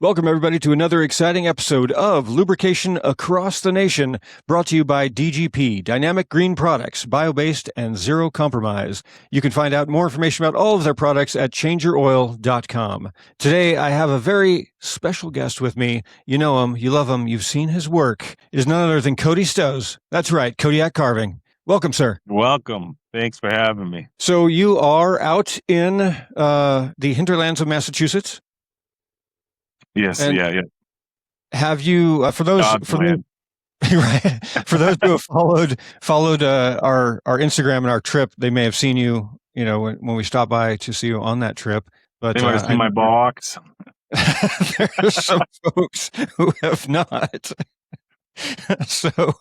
Welcome, everybody, to another exciting episode of Lubrication Across the Nation, brought to you by DGP, Dynamic Green Products, bio-based and zero compromise. You can find out more information about all of their products at changeYourOil.com. Today, I have a very special guest with me. You know him, you love him, you've seen his work. It is none other than Cody Stosz. That's right, Kodiak Carving. Welcome, sir. Welcome. Thanks for having me. So you are out in the hinterlands of Massachusetts? Yes, And yeah. have you, for those God's land. right, for those who have followed our Instagram and our trip, they may have seen you, when we stopped by to see you on that trip. But They might have seen my box. There's some folks who have not. So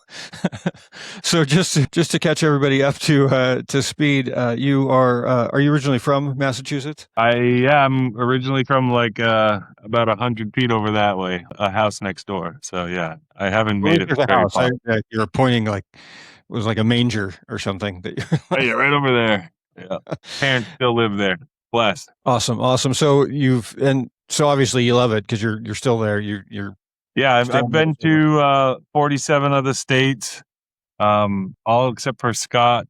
just to catch everybody up to speed, you are you originally from Massachusetts? I'm originally from about 100 feet over that way, a house next door. So yeah, I haven't made it There's a very house. far. You're pointing like it was like a manger or something. Oh yeah, right over there. Yeah, parents still live there. Blessed. Awesome. So so obviously you love it because you're still there. Yeah, I've been to 47 other states, all except for Scott,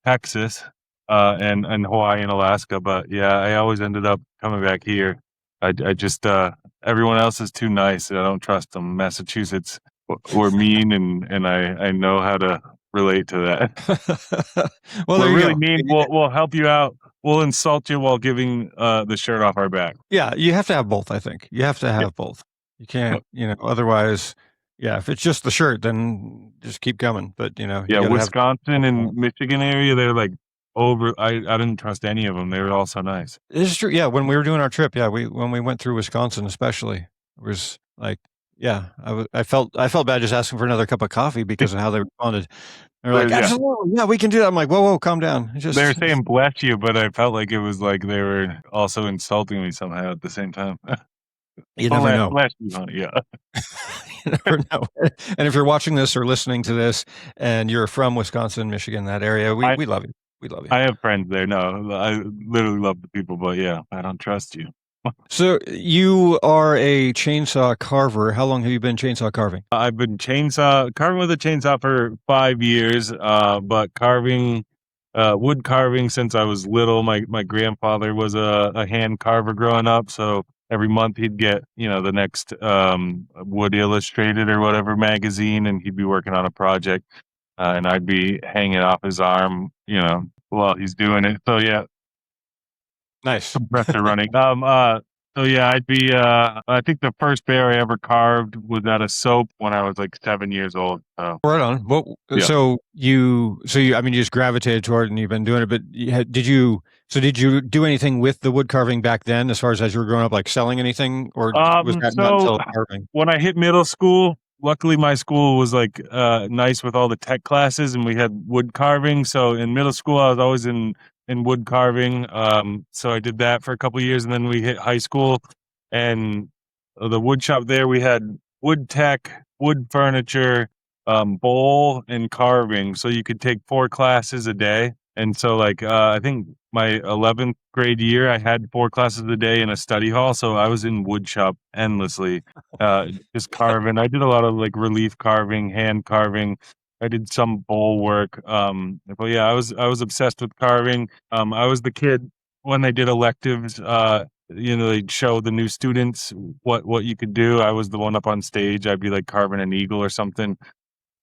Texas, and Hawaii and Alaska. But yeah, I always ended up coming back here. I just everyone else is too nice. I don't trust them. Massachusetts, we're mean, and I know how to relate to that. Well, we're really mean. We'll help you out. We'll insult you while giving the shirt off our back. Yeah, you have to have both. I think you have to have both. You can't, otherwise, if it's just the shirt, then just keep coming. But, Wisconsin and Michigan area, they're like I didn't trust any of them. They were all so nice. This is true. Yeah. When we were doing our trip, when we went through Wisconsin, especially, it was like, I felt bad just asking for another cup of coffee because of how they responded. They're like, absolutely, yeah, we can do that. I'm like, whoa, calm down. They're saying bless you, but I felt like it was like they were also insulting me somehow at the same time. You never know. Bless you, honey. Yeah. You never know. And if you're watching this or listening to this and you're from Wisconsin, Michigan, that area, we love you. We love you. I have friends there. No, I literally love the people, but yeah, I don't trust you. So you are a chainsaw carver. How long have you been chainsaw carving? I've been carving with a chainsaw for 5 years, but carving, wood carving since I was little. My grandfather was a hand carver growing up, so every month he'd get, the next Wood Illustrated or whatever magazine, and he'd be working on a project, and I'd be hanging off his arm, while he's doing it. So yeah. Nice. Compressor running. So yeah, I'd be, I think the first bear I ever carved was out of soap when I was like 7 years old. So. Right on. Well, Yeah. So you, I mean, you just gravitated toward it and you've been doing it, but did you do anything with the wood carving back then as you were growing up, like selling anything, or was that not until carving? When I hit middle school, luckily my school was like nice with all the tech classes and we had wood carving. So in middle school, I was always in wood carving. So I did that for a couple of years, and then we hit high school, and the wood shop there, we had wood tech, wood furniture, bowl, and carving. So you could take 4 classes a day. And so I think my 11th grade year, I had 4 classes a day in a study hall. So I was in wood shop endlessly, just carving. I did a lot of relief carving, hand carving. I did some bowl work. But yeah, I was obsessed with carving. I was the kid when they did electives, they'd show the new students what you could do. I was the one up on stage. I'd be carving an eagle or something.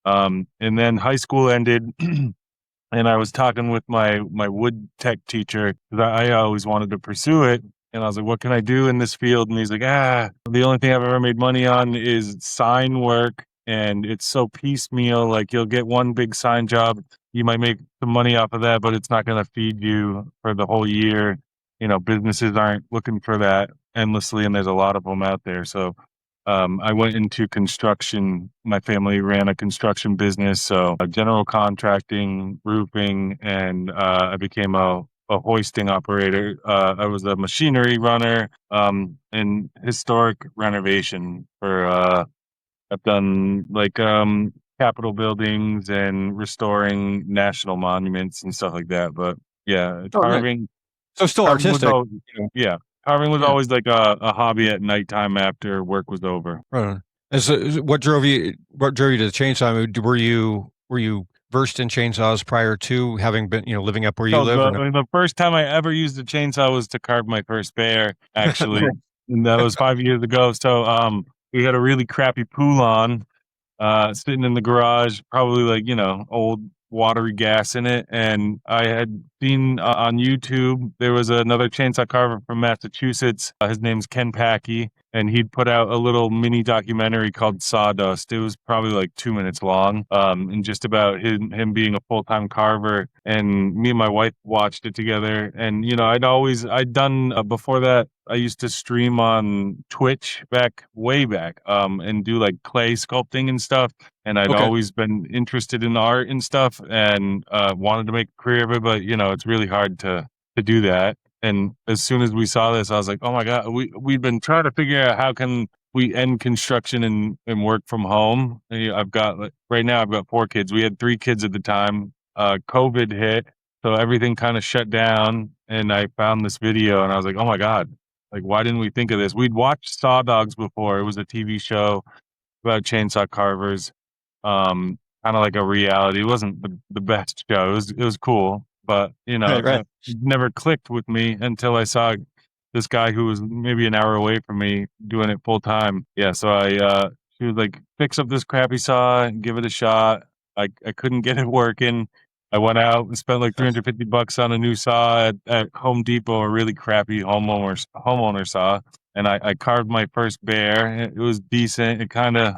And then high school ended and I was talking with my wood tech teacher because I always wanted to pursue it. And I was like, what can I do in this field? And he's like, the only thing I've ever made money on is sign work. And it's so piecemeal. You'll get one big sign job. You might make some money off of that, but it's not going to feed you for the whole year. Businesses aren't looking for that endlessly, and there's a lot of them out there. So I went into construction. My family ran a construction business. So general contracting, roofing, and I became a hoisting operator. I was a machinery runner in historic renovation for I've done Capitol buildings and restoring national monuments and stuff like that. But yeah, carving. So still artistic. Yeah. Carving was Yeah. always like a hobby at nighttime after work was over. Right on. What drove you? What drove you to the chainsaw? I mean, were you versed in chainsaws prior to having been, living up where you So live, or no? the first time I ever used a chainsaw was to carve my first bear, actually, and that was 5 years ago. So we had a really crappy pool sitting in the garage, probably like, old watery gas in it. And I had seen on YouTube, there was another chainsaw carver from Massachusetts. His name's Ken Packey, and he'd put out a little mini documentary called Sawdust. It was probably like 2 minutes long, and just about him being a full-time carver. And me and my wife watched it together. And, I'd done before that, I used to stream on Twitch way back, and do like clay sculpting and stuff. And I'd Okay. always been interested in art and stuff, and wanted to make a career of it. But it's really hard to do that. And as soon as we saw this, I was like, oh my god, we've been trying to figure out how can we end construction and work from home. And, I've got right now I've got 4 kids. We had 3 kids at the time. COVID hit, so everything kind of shut down. And I found this video, and I was like, oh my god. Like, why didn't we think of this? We'd watched Saw Dogs before. It was a TV show about chainsaw carvers, kind of like a reality. It wasn't the best show. It was cool, but Right. Right. it never clicked with me until I saw this guy who was maybe an hour away from me doing it full time. Yeah, so she was like, fix up this crappy saw and give it a shot. I couldn't get it working. I went out and spent like $350 on a new saw at Home Depot, a really crappy homeowner saw. And I carved my first bear. It was decent. It kind of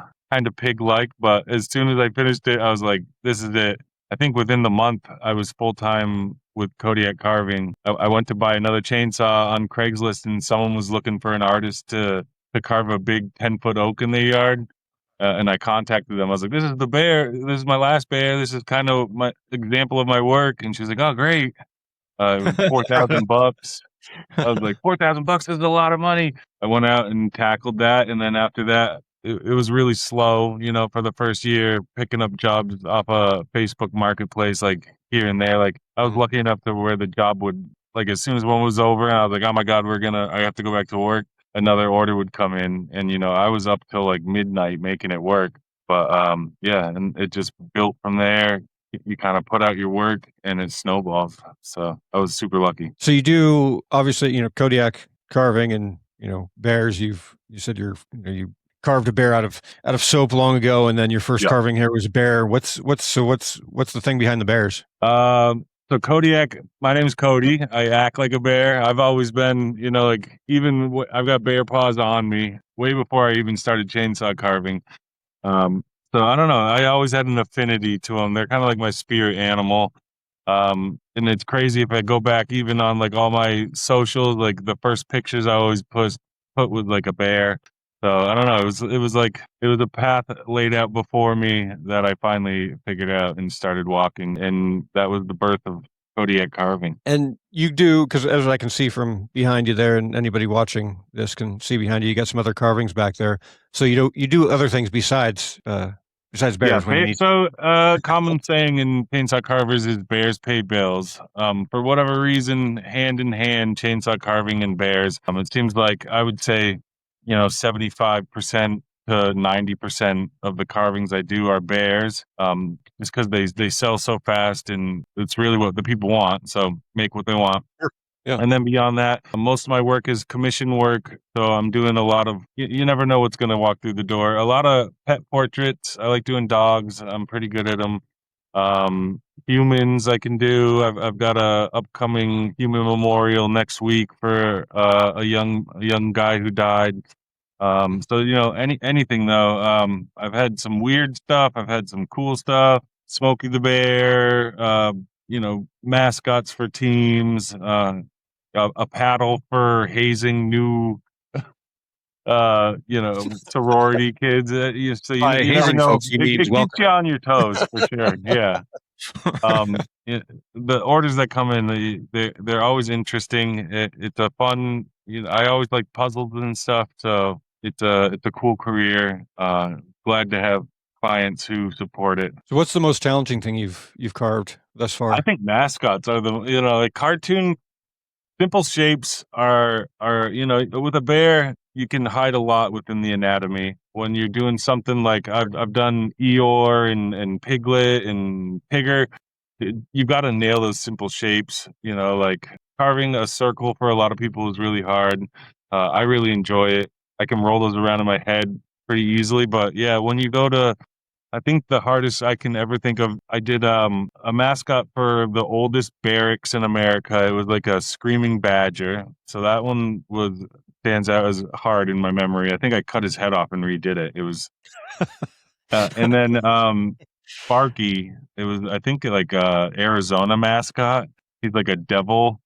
pig like, but as soon as I finished it, I was like, this is it. I think within the month I was full time with Kodiak Carving. I went to buy another chainsaw on Craigslist, and someone was looking for an artist to carve a big 10-foot oak in their yard. And I contacted them. I was like, this is the bear. This is my last bear. This is kind of my example of my work. And she was like, oh, great. It was $4,000. I was like, $4,000 is a lot of money. I went out and tackled that. And then after that, it was really slow, for the first year, picking up jobs off a Facebook marketplace, like here and there. Like, I was lucky enough to where the job would, like, as soon as one was over, and I was like, oh my God, I have to go back to work. Another order would come in. And, I was up till like midnight making it work. But yeah, and it just built from there. You kind of put out your work and it snowballs. So I was super lucky. So you do obviously, Kodiak carving and bears. You said you carved a bear out of soap long ago, and then your first Yeah. carving here was a bear. What's the thing behind the bears? So Kodiak, my name's Cody. I act like a bear. I've always been, like I've got bear paws on me way before I even started chainsaw carving. Um, so I don't know. I always had an affinity to them. They're kind of like my spirit animal. And it's crazy if I go back even on like all my socials, like the first pictures I always put with like a bear. So I don't know. It was a path laid out before me that I finally figured out and started walking, and that was the birth of Kodiak Carving. And you do, because as I can see from behind you there, and anybody watching this can see behind you, you got some other carvings back there. So you do other things besides bears when you need. So common saying in chainsaw carvers is bears pay bills. For whatever reason, hand in hand, chainsaw carving and bears. It seems like I would say, 75% to 90% of the carvings I do are bears. Just because they sell so fast, and it's really what the people want. So make what they want. Sure. Yeah. And then beyond that, most of my work is commission work. So I'm doing a lot of, you never know what's going to walk through the door. A lot of pet portraits. I like doing dogs. I'm pretty good at them. Humans I can do. I've got a upcoming human memorial next week for a young guy who died. So anything though. I've had some weird stuff. I've had some cool stuff. Smokey the Bear. Mascots for teams. A paddle for hazing new sorority kids. So By you never hazing know. folks, you It mean keeps welcome. you on your toes for sure. Yeah. Um, the orders that come in, they're always interesting. It's a fun. I always like puzzles and stuff. So it's a cool career. Glad to have clients who support it. So what's the most challenging thing you've carved thus I far? think mascots are like cartoon Simple shapes are with a bear you can hide a lot within the anatomy. When you're doing something like I've done Eeyore and Piglet and Pigger, you got to nail those simple shapes. Like carving a circle for a lot of people is really hard. I really enjoy it. I can roll those around in my head pretty easily. But yeah, when you go to I think the hardest I can ever think of, I did a mascot for the oldest barracks in America. It was like a screaming badger. So that one stands out as hard in my memory. I think I cut his head off and redid it. It was and then Sparky, it was I think like Arizona mascot. He's like a devil.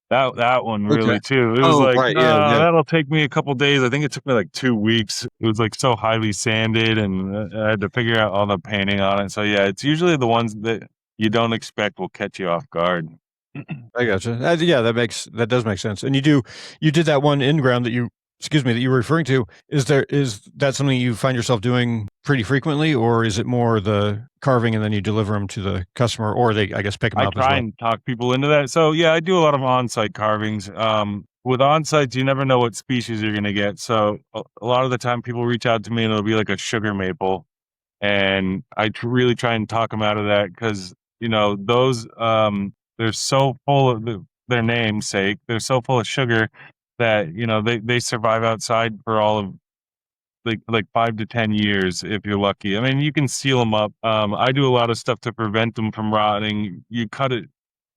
That one Okay. really too. It was Oh, like, right. Yeah, nah, yeah. that'll take me a couple days. I think it took me like 2 weeks. It was like so highly sanded, and I had to figure out all the painting on it. So yeah, it's usually the ones that you don't expect will catch you off guard. I gotcha. Yeah, that does make sense. And you did that one in ground that you were referring to. Is that something you find yourself doing pretty frequently, or is it more the carving and then you deliver them to the customer, or they, I guess, pick them I up as try well? and talk people into that. So yeah, I do a lot of on-site carvings. With on-sites, you never know what species you're gonna get. So a lot of the time, people reach out to me and it'll be like a sugar maple, and I really try and talk them out of that because those they're so full of their namesake. They're so full of sugar that they survive outside for all of like 5 to 10 years if you're lucky. I mean, you can seal them up. I do a lot of stuff to prevent them from rotting. You cut it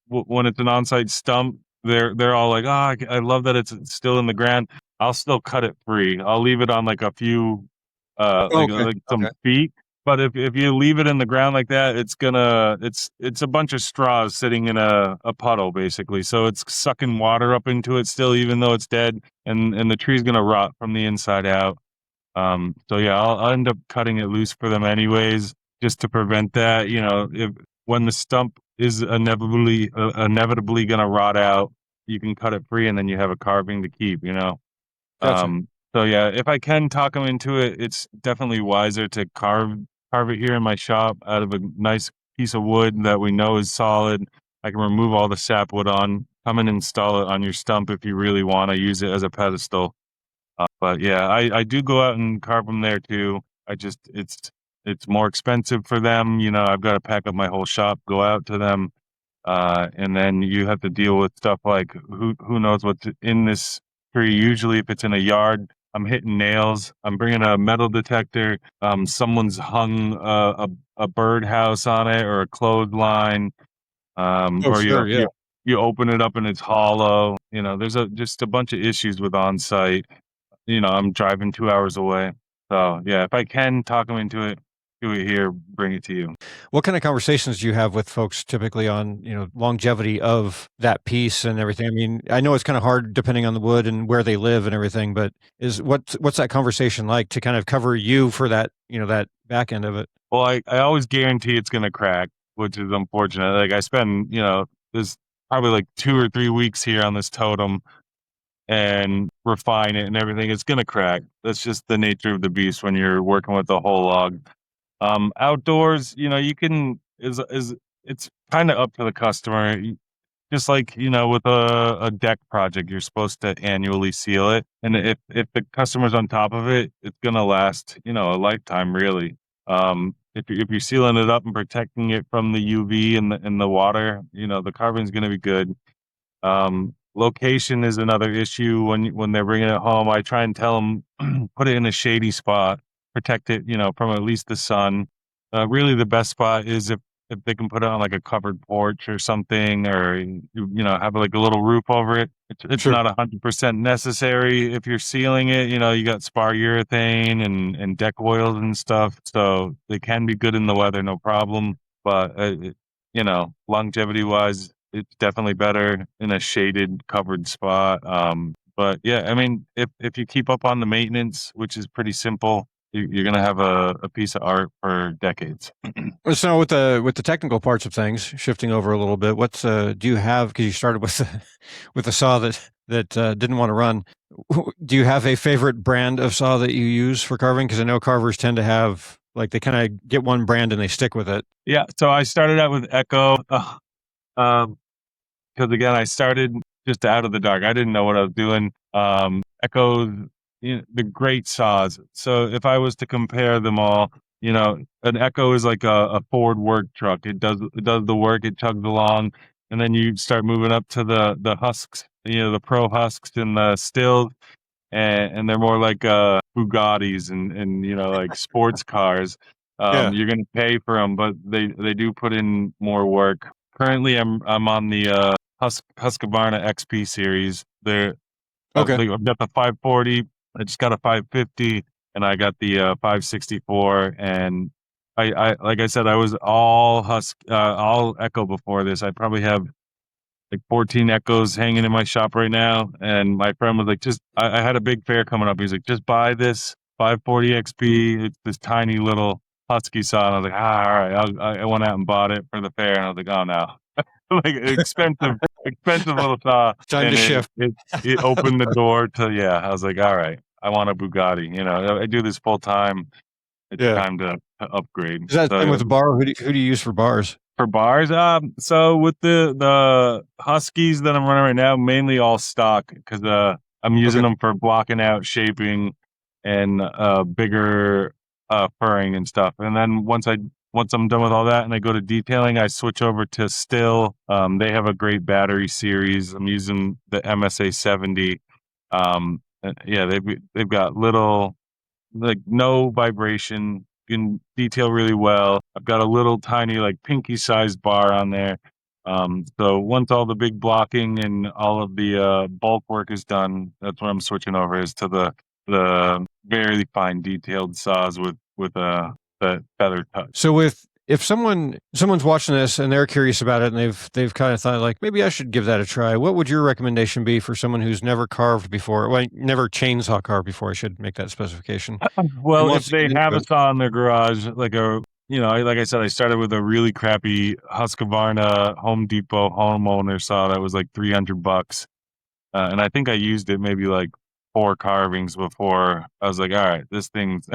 when it's an on-site stump. They're all like, oh, I love that it's still in the ground. I'll still cut it free. I'll leave it on like a few, Okay. like some Okay. feet. But if you leave it in the ground like that, it's a bunch of straws sitting in a puddle basically. So it's sucking water up into it still, even though it's dead, and the tree's gonna rot from the inside out. So yeah, I'll end up cutting it loose for them anyways, just to prevent that. If when the stump is inevitably gonna rot out, you can cut it free, and then you have a carving to keep. Gotcha. So yeah, if I can talk them into it, it's definitely wiser to carve it here in my shop out of a nice piece of wood that we know is solid. I can remove all the sapwood on, come and install it on your stump if you really want to use it as a pedestal. But yeah, I do go out and carve them there too. It's more expensive for them. I've got to pack up my whole shop, go out to them, and then you have to deal with stuff like who knows what's in this tree. Usually, if it's in a yard, I'm hitting nails. I'm bringing a metal detector. Someone's hung a birdhouse on it or a clothesline. Oh, Or sure. Yeah. you open it up and it's hollow. There's just a bunch of issues with on site. I'm driving 2 hours away. So yeah, if I can talk them into it, do it here, bring it to you. What kind of conversations do you have with folks typically on, longevity of that piece and everything? I mean, I know it's kind of hard depending on the wood and where they live and everything, but what's that conversation like to kind of cover you for that, that back end of it? Well, I always guarantee it's gonna crack, which is unfortunate. Like I spend, there's probably like 2 or 3 weeks here on this totem and refine it and everything. It's gonna crack. That's just the nature of the beast when you're working with the whole log. Outdoors, you can is it's kind of up to the customer. Just like with a deck project, you're supposed to annually seal it, and if the customer's on top of it, it's gonna last a lifetime really. If you're sealing it up and protecting it from the UV and the water, the carving's gonna be good. Location is another issue when they're bringing it home. I try and tell them put it in a shady spot, protect it, from at least the sun. Really, the best spot is if they can put it on like a covered porch or something, or have like a little roof over it. It's Sure. not 100% necessary if you're sealing it. You got spar urethane and deck oils and stuff, so they can be good in the weather, no problem. But longevity wise, it's definitely better in a shaded, covered spot. But yeah, I mean, if you keep up on the maintenance, which is pretty simple, you're gonna have a piece of art for decades. So with the technical parts of things, shifting over a little bit, what's do you have? Because you started with with a saw that didn't want to run. Do you have a favorite brand of saw that you use for carving? Because I know carvers tend to have like they kind of get one brand and they stick with it. Yeah, so I started out with Echo, because again, I started just out of the dark. I didn't know what I was doing. Echoes, the great saws. So if I was to compare them all, an Echo is like a Ford work truck. It does the work, it chugs along, and then you start moving up to the husks, the pro husks and the stills, and they're more like Bugattis and like sports cars. Yeah. You're gonna pay for them, but they do put in more work. Currently, I'm on the Husqvarna XP series. Okay. I've got the 540. I just got a 550, and I got the 564. And I like I said, I was all Echo before this. I probably have like 14 Echoes hanging in my shop right now. And my friend was like, I had a big fair coming up. He's like, just buy this 540 XP. It's this tiny little husky saw. And I was like, all right. I went out and bought it for the fair. And I was like, oh no, like expensive little saw. Time to And shift. it opened the door to, yeah, I was like, all right, I want a Bugatti. I do this full time. It's Yeah. time to upgrade. Is that the So same with the bar? Who do you use for bars? for bars, so with the Huskies that I'm running right now, mainly all stock because I'm using Okay. them for blocking out shaping and bigger furring and stuff. And then once I'm done with all that and I go to detailing, I switch over to still. They have a great battery series. I'm using the MSA 70. Yeah, they've got little, like, no vibration, can detail really well. I've got a little tiny, like, pinky sized bar on there. So once all the big blocking and all of the bulk work is done, that's when I'm switching over is to the very fine detailed saws with the feather touch. So if someone's watching this and they're curious about it and they've kind of thought like maybe I should give that a try, what would your recommendation be for someone who's never carved before? Well, never chainsaw carved before. I should make that specification. And Well, if wants to they get have into a it. saw in their garage, like I said, I started with a really crappy Husqvarna Home Depot homeowner saw that was like $300. And I think I used it maybe like 4 carvings before I was like, all right, this thing's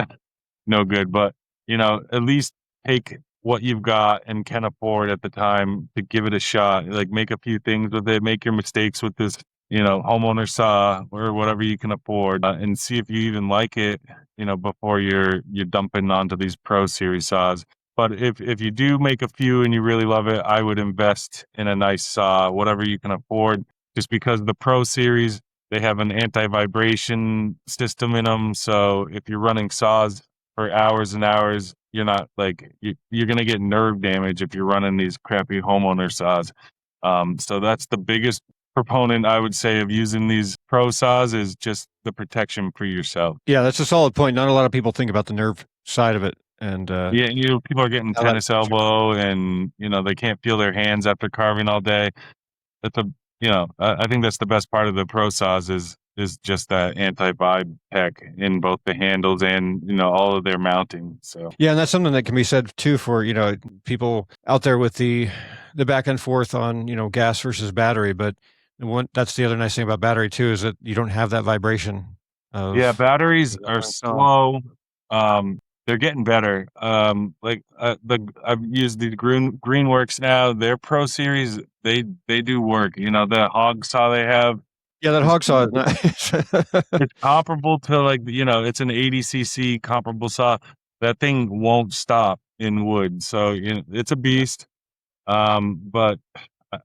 no good. But, at least take what you've got and can afford at the time to give it a shot. Like, make a few things with it, make your mistakes with this, homeowner saw or whatever you can afford, and see if you even like it, before you're dumping onto these pro series saws. But if you do make a few and you really love it, I would invest in a nice saw, whatever you can afford, just because the Pro Series, they have an anti-vibration system in them. So if you're running saws for hours and hours, you're not like you're gonna get nerve damage if you're running these crappy homeowner saws. So that's the biggest proponent I would say of using these pro saws is just the protection for yourself. Yeah, that's a solid point. Not a lot of people think about the nerve side of it, and Yeah, people are getting how that tennis elbow and they can't feel their hands after carving all day. That's I think that's the best part of the pro saws is just that anti-vibe tech in both the handles and all of their mounting. So Yeah, and that's something that can be said too for, people out there with the back and forth on, gas versus battery. But that's the other nice thing about battery too is that you don't have that vibration yeah, of batteries are going strong. slow. They're getting better. Like I've used the Greenworks now. Their Pro Series, they do work. The hog saw they have Yeah, that is hog saw is nice. it's comparable to, like, it's an 80 cc comparable saw. That thing won't stop in wood, so it's a beast. But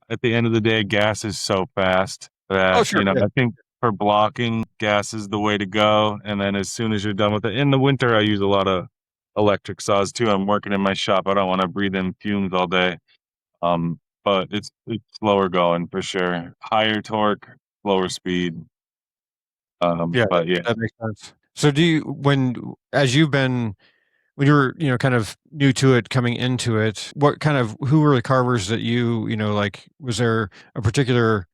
at the end of the day, gas is so fast Oh, that sure. Yeah. I think for blocking, gas is the way to go. And then as soon as you're done with it, in the winter, I use a lot of electric saws too. I'm working in my shop. I don't want to breathe in fumes all day. But it's slower going for sure. Higher torque, slower speed. Yeah, But yeah. that makes sense. So do you as you've been when you were, kind of new to it, coming into it, who were the carvers that like, was there a particular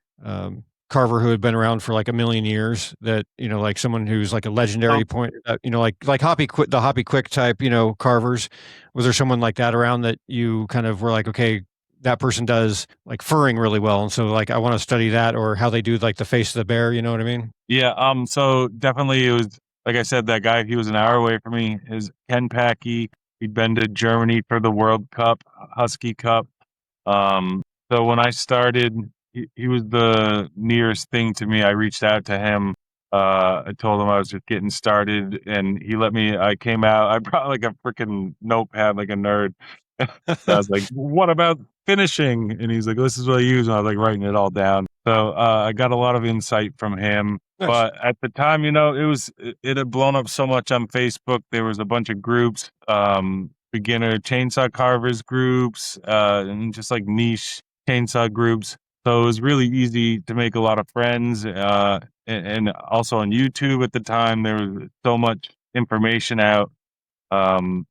carver who had been around for like a million years that, like someone who's like a legendary point, like the Hoppy Quick type, carvers? Was there someone like that around that you kind of were like, okay, that person does like furring really well. And so like, I want to study that or how they do like the face of the bear. You know what I mean? Yeah, so definitely it was, like I said, that guy, he was an hour away from me, is Ken Packy. He'd been to Germany for the World Cup, Husky Cup. So when I started, he was the nearest thing to me. I reached out to him. I told him I was just getting started, and he let me. I came out. I brought like a freaking notepad, like a nerd. I was like, "What about finishing?" And he's like, "This is what I use." And I was like writing it all down. So I got a lot of insight from him. Nice. But at the time, it had blown up so much on Facebook. There was a bunch of groups, beginner chainsaw carvers groups, and just like niche chainsaw groups. So it was really easy to make a lot of friends. And also on YouTube at the time, there was so much information out. Um,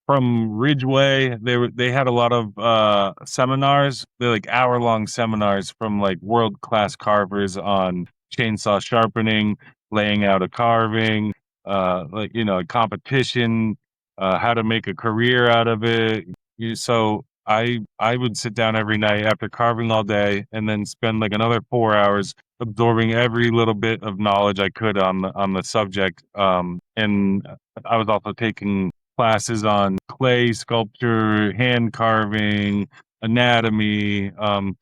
from Ridgeway, they had a lot of seminars. They're like hour-long seminars from like world-class carvers on chainsaw sharpening, laying out a carving, like a competition, how to make a career out of it. So I would sit down every night after carving all day, and then spend like another 4 hours absorbing every little bit of knowledge I could on the subject. And I was also taking classes on clay sculpture, hand carving, anatomy.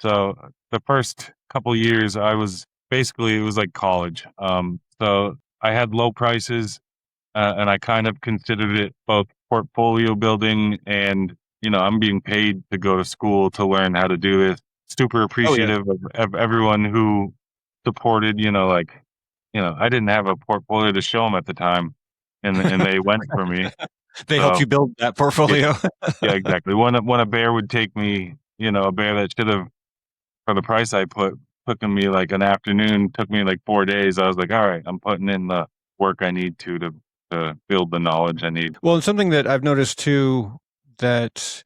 So the first couple years, it was like college. So I had low prices, and I kind of considered it both portfolio building and, I'm being paid to go to school to learn how to do this. Super Oh yeah. appreciative of everyone who supported, I didn't have a portfolio to show them at the time, and they went for me. They helped So you build that yeah, portfolio. yeah, exactly. When a bear would take me, a bear that should have, for the price I put, took me like an afternoon, took me like 4 days. I was like, all right, I'm putting in the work I need to build the knowledge I need. Well, and something that I've noticed too that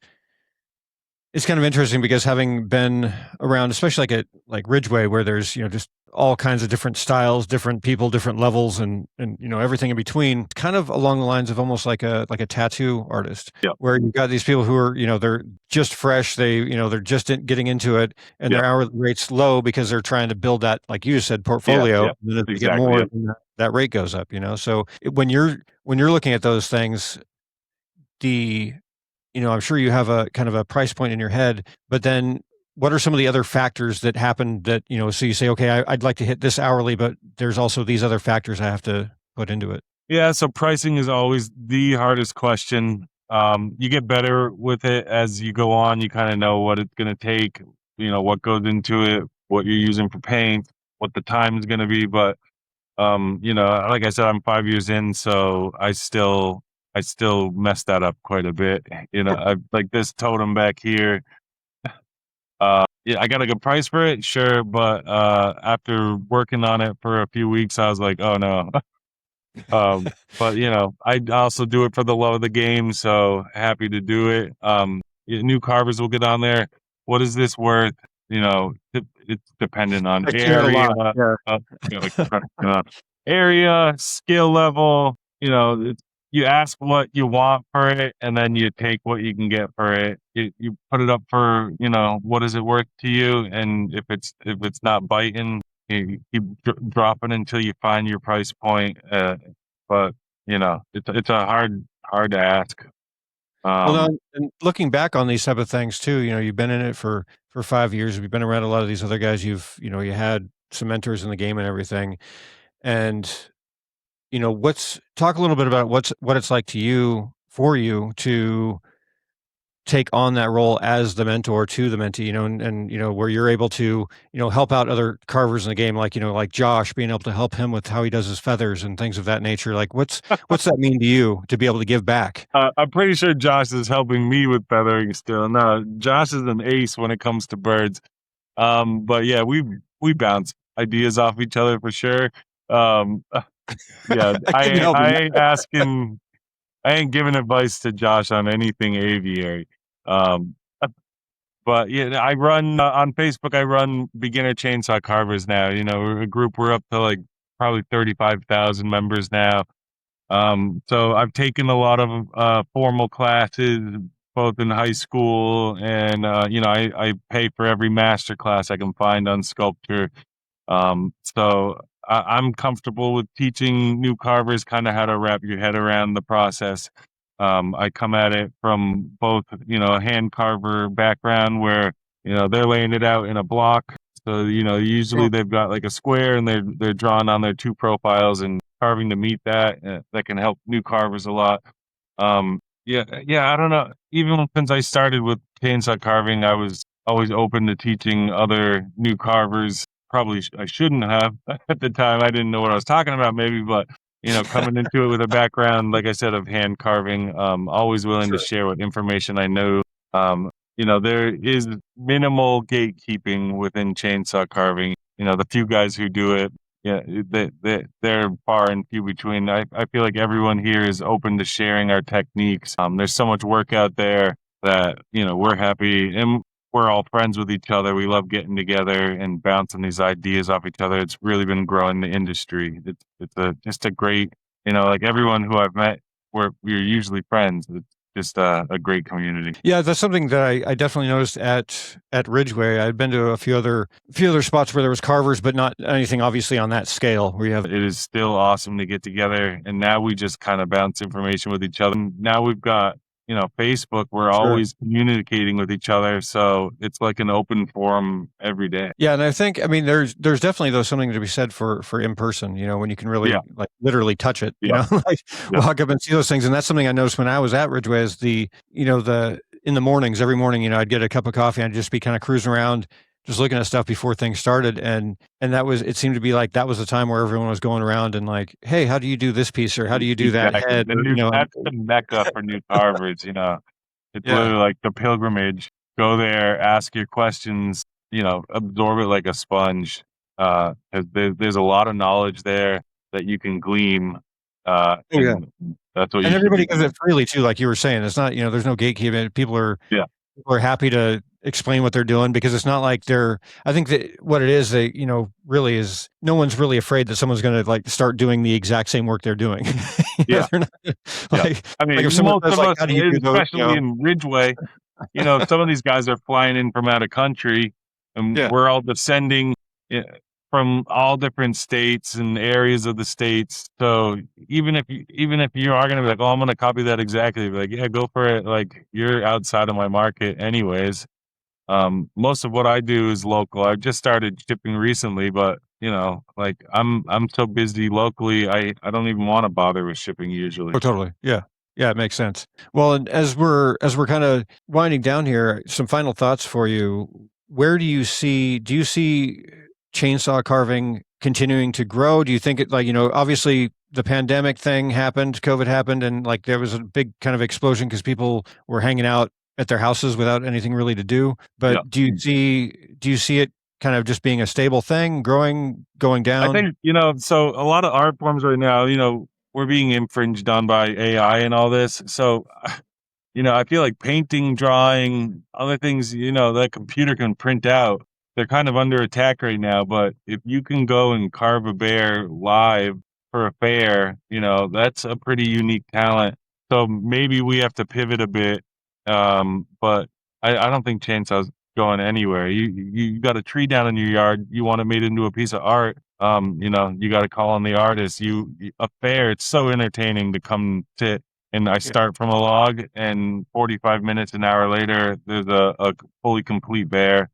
it's kind of interesting because having been around, especially like Ridgeway, where there's just all kinds of different styles, different people, different levels, and everything in between. Kind of along the lines of almost like a tattoo artist, Yeah, where you've got these people who are they're just fresh, they're just getting into it, and yeah, their hourly rate's low because they're trying to build that, like you just said, yeah, portfolio. yeah, And then as they get exactly. more, Yeah. then that rate goes up. So when you're looking at those things, the I'm sure you have a kind of a price point in your head, but then what are some of the other factors that happen that, so you say, okay, I'd like to hit this hourly, but there's also these other factors I have to put into it. Yeah, so pricing is always the hardest question. You get better with it as you go on. You kind of know what it's going to take, what goes into it, what you're using for paint, what the time is going to be. But like I said, I'm 5 years in, so I still mess that up quite a bit. I like this totem back here. Yeah, I got a good price for it, sure, but after working on it for a few weeks, I was like, oh no. But I also do it for the love of the game, so happy to do it. New carvers will get on there. What is this worth? It's dependent on I've seen that a area, lot. Yeah. like area, skill level. You ask what you want for it, and then you take what you can get for it. You put it up for what is it worth to you, and if it's not biting, you keep dropping until you find your price point. But it's a hard to ask. Well, Um, no, and looking back on these type of things too, you've been in it for 5 years. You've been around a lot of these other guys. You had some mentors in the game and everything. And talk a little bit about what it's like to you for you to take on that role as the mentor to the mentee, and where you're able to, help out other carvers in the game, like Josh, being able to help him with how he does his feathers and things of that nature. Like what's that mean to you to be able to give back? I'm pretty sure Josh is helping me with feathering still. No, Josh is an ace when it comes to birds. But yeah, we bounce ideas off each other for sure. Um, yeah, I I couldn't ain't, help I it. ain't asking, I ain't giving advice to Josh on anything aviary. Um, But yeah, I run on Facebook. I run beginner chainsaw carvers now. We're a group. We're up to like probably 35,000 members now. So I've taken a lot of formal classes, both in high school and I pay for every master class I can find on sculpture. So I'm comfortable with teaching new carvers kind of how to wrap your head around the process. I come at it from both, a hand carver background where, they're laying it out in a block, So, usually they've got like a square and they're drawing on their two profiles and carving to meet that. That can help new carvers a lot. Yeah, I don't know. Even since I started with chainsaw carving, I was always open to teaching other new carvers. Probably I shouldn't have at the time. I didn't know what I was talking about, maybe, but coming into it with a background, like I said, of hand carving, always willing to Sure. share what information I know. Um, there is minimal gatekeeping within chainsaw carving. The few guys who do it, yeah, they're far and few between. I feel like everyone here is open to sharing our techniques. There's so much work out there that, we're happy and we're all friends with each other. We love getting together and bouncing these ideas off each other. It's really been growing the industry. Just a great, like everyone who I've met, we're usually friends. It's just a great community. Yeah, that's something that I definitely noticed at Ridgeway. I'd been to a few other spots where there was carvers, but not anything obviously on that scale where you have. It is still awesome to get together, and now we just kind of bounce information with each other. Now we've got, Facebook. We're Sure. always communicating with each other, so it's like an open forum every day. Yeah, and I mean, there's definitely though something to be said for in person. When you can really Yeah. like literally touch it. Yeah. Like Yeah. walk up and see those things, and that's something I noticed when I was at Ridgeway. Is the in the mornings, every morning, I'd get a cup of coffee and I'd just be kind of cruising around, just looking at stuff before things started, and it seemed to be like that was the time where everyone was going around and like, hey, how do you do this piece or how do you do that Exactly. head? That's the mecca for new carvers. It's Yeah. literally like the pilgrimage. Go there, ask your questions, absorb it like a sponge. 'Cause there's a lot of knowledge there that you can glean. Oh, yeah. And that's what And you should everybody be gives doing. it freely too, like you were saying. It's not, there's no gatekeeping. Yeah. People are happy to explain what they're doing because it's not like I think that what it is, they, really is no one's really afraid that someone's going to like start doing the exact same work they're doing. Yeah. They're not Yeah. like, I mean, if someone most says of like, us, how do you do those? especially in Ridgeway, some of these guys are flying in from out of country, and Yeah. we're all descending eh, from all different states and areas of the states. So even if you are gonna be like, oh, I'm gonna copy that exactly, be like, yeah, go for it. Like you're outside of my market, anyways. Most of what I do is local. I just started shipping recently, but like I'm so busy locally, I don't even want to bother with shipping usually. Oh, totally. Yeah. Yeah, it makes sense. Well, and as we're kind of winding down here, some final thoughts for you. Where do you see chainsaw carving continuing to grow? Do you think it like, obviously the pandemic thing happened, COVID happened, and like there was a big kind of explosion because people were hanging out at their houses without anything really to do. Yeah. But do you see it kind of just being a stable thing, growing, going I down? think, so a lot of art forms right now, we're being infringed on by AI and all this. So, I feel like painting, drawing, other things, that computer can print out, they're kind of under attack right now. But if you can go and carve a bear live for a fair, that's a pretty unique talent. So maybe we have to pivot a bit. But I don't think chainsaws going anywhere. You got a tree down in your yard, you want it made into a piece of art. You got to call on the artist. A fair, it's so entertaining to come sit and I start from a log, and 45 minutes, an hour later, there's a fully complete bear.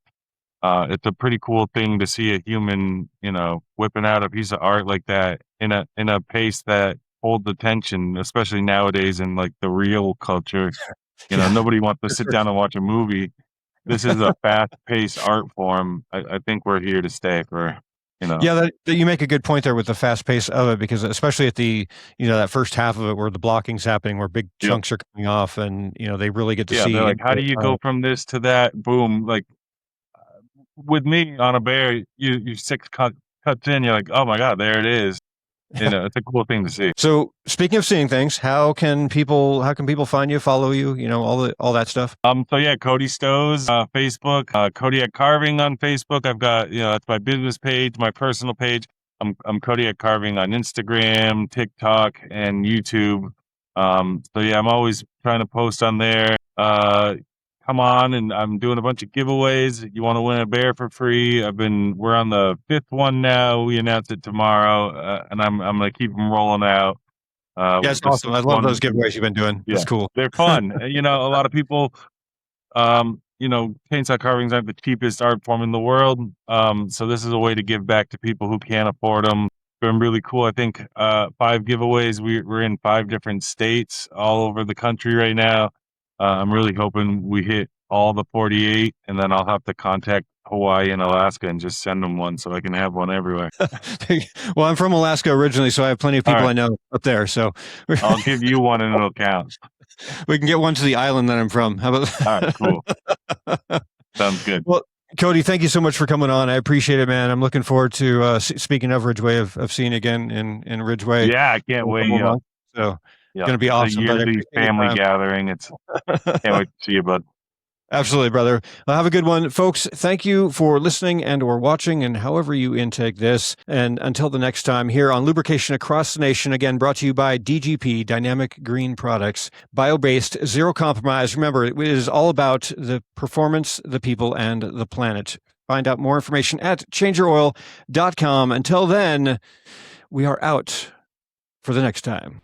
It's a pretty cool thing to see a human, whipping out a piece of art like that in a pace that holds attention, especially nowadays in like the real culture. Nobody wants to sit down and watch a movie. This is a fast-paced art form. I think we're here to stay for. Yeah, that you make a good point there with the fast pace of it, because especially at the, that first half of it where the blocking's happening, where big Yep. chunks are coming off and, they really get to Yeah, see. they're like, how do you go from this to that? Boom. Like with me on a bear, you cuts in, you're like, oh my God, there it is. It's a cool thing to see. So speaking of seeing things, how can people find you, follow you, all that stuff? So yeah, Cody Stosz, Facebook, Kodiak Carving on Facebook. I've got, that's my business page, my personal page. I'm Kodiak Carving on Instagram, TikTok, and YouTube. So yeah, I'm always trying to post on there. Come on, and I'm doing a bunch of giveaways. You want to win a bear for free? We're on the 5th one now. We announce it tomorrow, and I'm gonna keep them rolling out. Yeah, it's awesome. I love those giveaways you've been doing. Yeah, It's cool. they're fun. A lot of people, chainsaw carvings aren't the cheapest art form in the world. So this is a way to give back to people who can't afford them. Been really cool. I think 5 giveaways. We're in 5 different states all over the country right now. I'm really hoping we hit all the 48, and then I'll have to contact Hawaii and Alaska and just send them one so I can have one everywhere. Well, I'm from Alaska originally, so I have plenty of people I know up there. So I'll give you one and it'll count. We can get one to the island that I'm from. How about that? All right, cool. Sounds good. Well, Cody, thank you so much for coming on. I appreciate it, man. I'm looking forward to speaking of Ridgeway, of seeing you again in Ridgeway. Yeah, I can't wait. So going to be awesome. A yearly family gathering. Can't wait to see you, bud. Absolutely, brother. Well, have a good one. Folks, thank you for listening and or watching, and however you intake this. And until the next time, here on Lubrication Across the Nation, again, brought to you by DGP, Dynamic Green Products, bio-based, zero compromise. Remember, it is all about the performance, the people, and the planet. Find out more information at changeyourOil.com. Until then, we are out for the next time.